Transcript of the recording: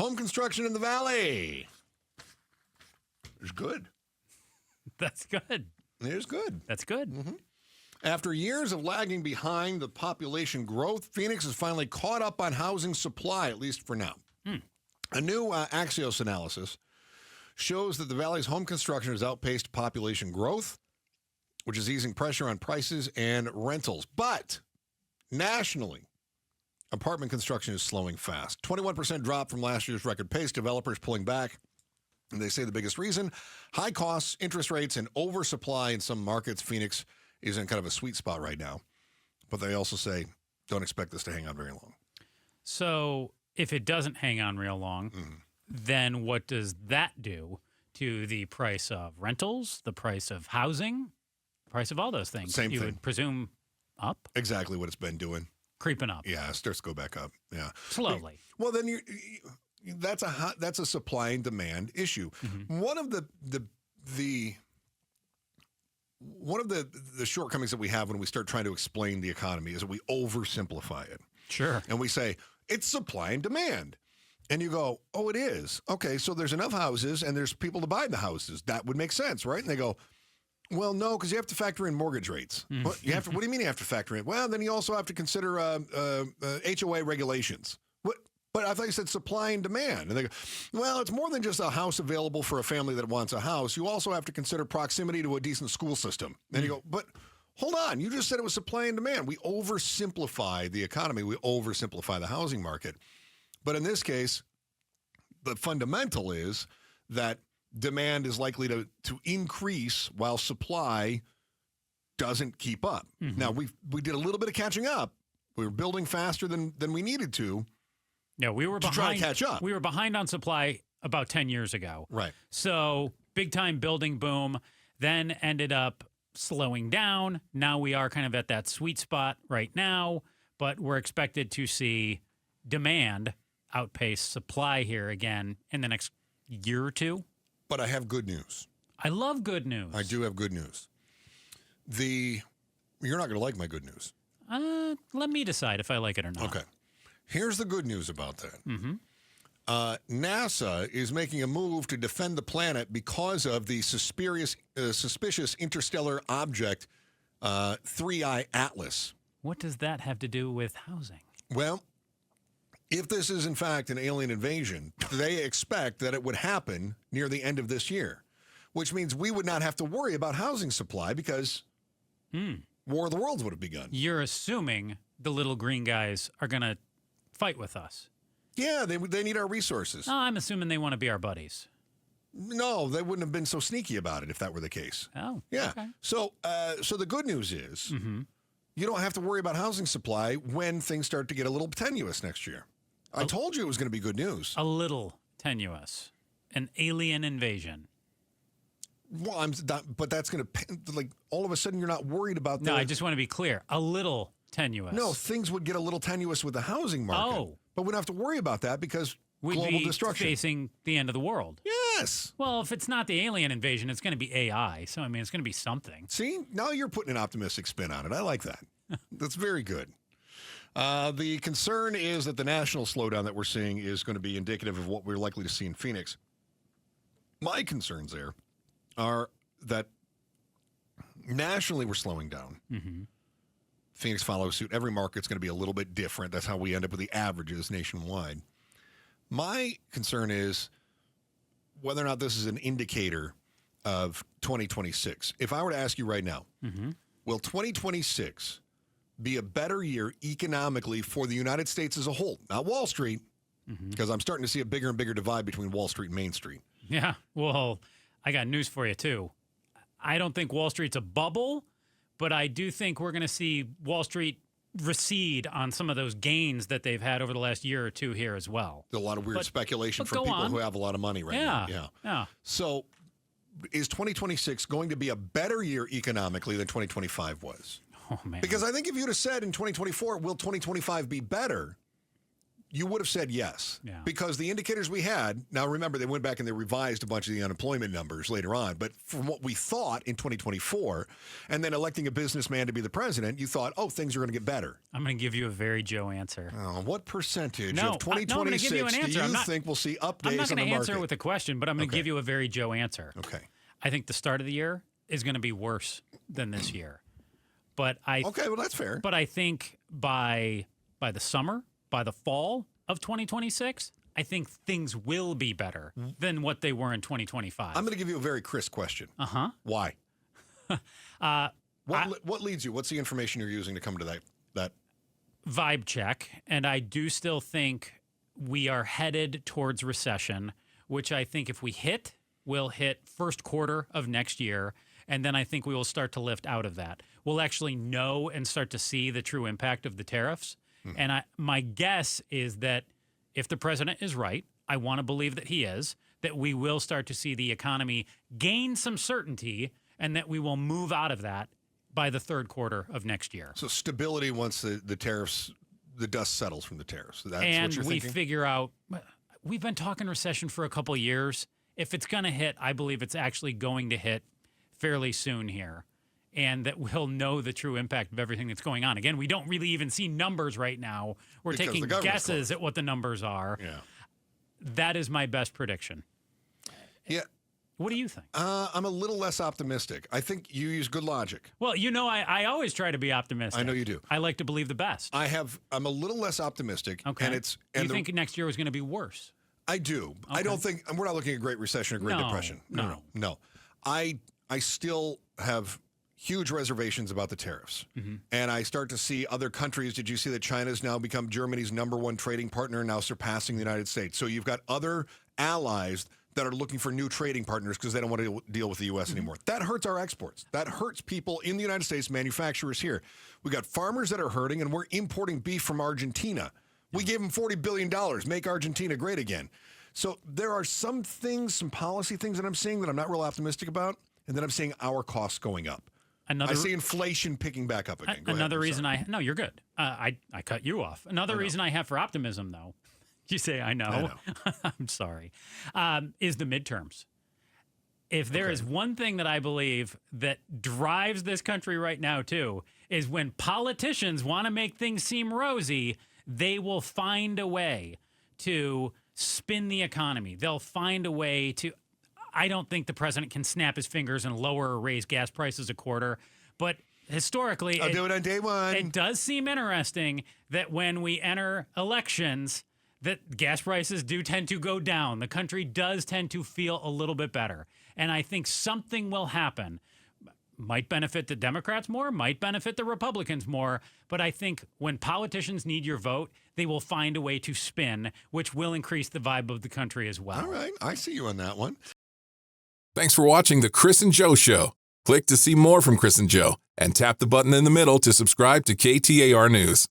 Home construction in the Valley is good. That's good. It is good. That's good. Mm-hmm. After years of lagging behind the population growth, Phoenix has finally caught up on housing supply, at least for now. A new Axios analysis shows that the Valley's home construction has outpaced population growth, which is easing pressure on prices and rentals. But nationally, apartment construction is slowing fast. 21% drop from last year's record pace. Developers pulling back. And they say the biggest reason, high costs, interest rates, and oversupply in some markets. Phoenix is in kind of a sweet spot right now. But they also say, don't expect this to hang on very long. So if it doesn't hang on real long, then what does that do to the price of rentals, the price of housing, the price of all those things? Same thing. You would presume up? Exactly what it's been doing. Creeping up. Yeah, it starts to go back up. Yeah. Slowly. Well, then that's a supply and demand issue. One of the shortcomings that we have when we start trying to explain the economy is that we oversimplify it. Sure. And we say it's supply and demand. And you go, oh, it is. Okay, so there's enough houses and there's people to buy the houses. That would make sense, right? And they go, well, no, because you have to factor in mortgage rates. What do you mean you have to factor in? Well, then you also have to consider HOA regulations. What? But I thought you said supply and demand. And they go, well, it's more than just a house available for a family that wants a house. You also have to consider proximity to a decent school system. And you go, but hold on, you just said it was supply and demand. We oversimplify the economy. We oversimplify the housing market. But in this case, the fundamental is that demand is likely to increase while supply doesn't keep up. Now, we did a little bit of catching up. We were building faster than we needed to. Yeah, we were behind. Try to catch up. We were behind on supply about 10 years ago. Right. So big time building boom, then ended up slowing down. Now we are kind of at that sweet spot right now, but we're expected to see demand outpace supply here again in the next year or two. But I have good news. I love good news. I do have good news. You're not going to like my good news. Let me decide if I like it or not. Okay. Here's the good news about that. NASA is making a move to defend the planet because of the suspicious interstellar object, 3I Atlas. What does that have to do with housing? Well, if this is in fact an alien invasion, they expect that it would happen near the end of this year, which means we would not have to worry about housing supply because War of the Worlds would have begun. You're assuming the little green guys are going to fight with us. Yeah, they need our resources. No, I'm assuming they want to be our buddies. No, they wouldn't have been so sneaky about it if that were the case. Oh, yeah. Okay. So the good news is you don't have to worry about housing supply when things start to get a little tenuous next year. I told you it was going to be good news. A little tenuous. An alien invasion. Well, but that's going to, like, all of a sudden you're not worried about No, I just want to be clear. A little tenuous. No, things would get a little tenuous with the housing market. Oh. But we don't have to worry about that because We'd global be destruction. facing the end of the world. Yes. Well, if it's not the alien invasion, it's going to be AI. So, I mean, it's going to be something. See, now you're putting an optimistic spin on it. I like that. That's very good. The concern is that the national slowdown that we're seeing is going to be indicative of what we're likely to see in Phoenix. My concerns there are that nationally we're slowing down. Phoenix follows suit. Every market's going to be a little bit different. That's how we end up with the averages nationwide. My concern is whether or not this is an indicator of 2026. If I were to ask you right now, will 2026 be a better year economically for the United States as a whole? Not Wall Street, because I'm starting to see a bigger and bigger divide between Wall Street and Main Street. Yeah. Well, I got news for you, too. I don't think Wall Street's a bubble, but I do think we're going to see Wall Street recede on some of those gains that they've had over the last year or two here as well. There's a lot of weird speculation from people who have a lot of money right now. Yeah. So is 2026 going to be a better year economically than 2025 was? Oh, man. Because I think if you'd have said in 2024, will 2025 be better, you would have said yes. Yeah. Because the indicators we had, now remember, they went back and they revised a bunch of the unemployment numbers later on, but from what we thought in 2024, and then electing a businessman to be the president, you thought, oh, things are going to get better. I'm going to give you a very Joe answer. Oh, what percentage No, of 2026 give you an answer. do you think we'll see up days I'm not on the going to answer market? it with a question, but I'm going to give you a very Joe answer. Okay. I think the start of the year is going to be worse than this year. But Okay, well, that's fair. But I think by the summer, by the fall of 2026, I think things will be better than what they were in 2025. I'm going to give you a very crisp question. Uh-huh. Why? What leads you? What's the information you're using to come to that? Vibe check. And I do still think we are headed towards recession, which I think if we hit, we'll hit first quarter of next year. And then I think we will start to lift out of that. We'll actually know and start to see the true impact of the tariffs. And my guess is that if the president is right, I want to believe that he is, that we will start to see the economy gain some certainty and that we will move out of that by the third quarter of next year. So stability once the tariffs, the dust settles from the tariffs. That's and what you're we thinking? figure out, we've been talking recession for a couple of years. If it's going to hit, I believe it's actually going to hit fairly soon here. And that we'll know the true impact of everything that's going on. Again, we don't really even see numbers right now. We're Because taking the government's guesses at what the numbers are. Yeah. That is my best prediction. Yeah. What do you think? I'm a little less optimistic. I think you use good logic. Well, I always try to be optimistic. I know you do. I like to believe the best. I'm a little less optimistic. Okay. And you think next year was going to be worse? I do. Okay. I don't think we're not looking at Great Recession or Great Depression. No. I still have huge reservations about the tariffs. And I start to see other countries. Did you see that China's now become Germany's #1 trading partner, now surpassing the United States? So you've got other allies that are looking for new trading partners because they don't want to deal with the U.S. anymore. That hurts our exports. That hurts people in the United States, manufacturers here. We got farmers that are hurting, and we're importing beef from Argentina. We gave them $40 billion, make Argentina great again. So there are some things, some policy things that I'm seeing that I'm not real optimistic about, and then I'm seeing our costs going up. I see inflation picking back up again. Another reason No, you're good. I cut you off. Another reason I have for optimism, though, you say I know. I'm sorry, is the midterms. If there is one thing that I believe that drives this country right now, too, is when politicians want to make things seem rosy, they will find a way to spin the economy. They'll find a way to... I don't think the president can snap his fingers and lower or raise gas prices a quarter, but historically... I'll do it on day one. It does seem interesting that when we enter elections, that gas prices do tend to go down. The country does tend to feel a little bit better. And I think something will happen. Might benefit the Democrats more, might benefit the Republicans more, but I think when politicians need your vote, they will find a way to spin, which will increase the vibe of the country as well. All right. I see you on that one. Thanks for watching The Chris and Joe Show. Click to see more from Chris and Joe and tap the button in the middle to subscribe to KTAR News.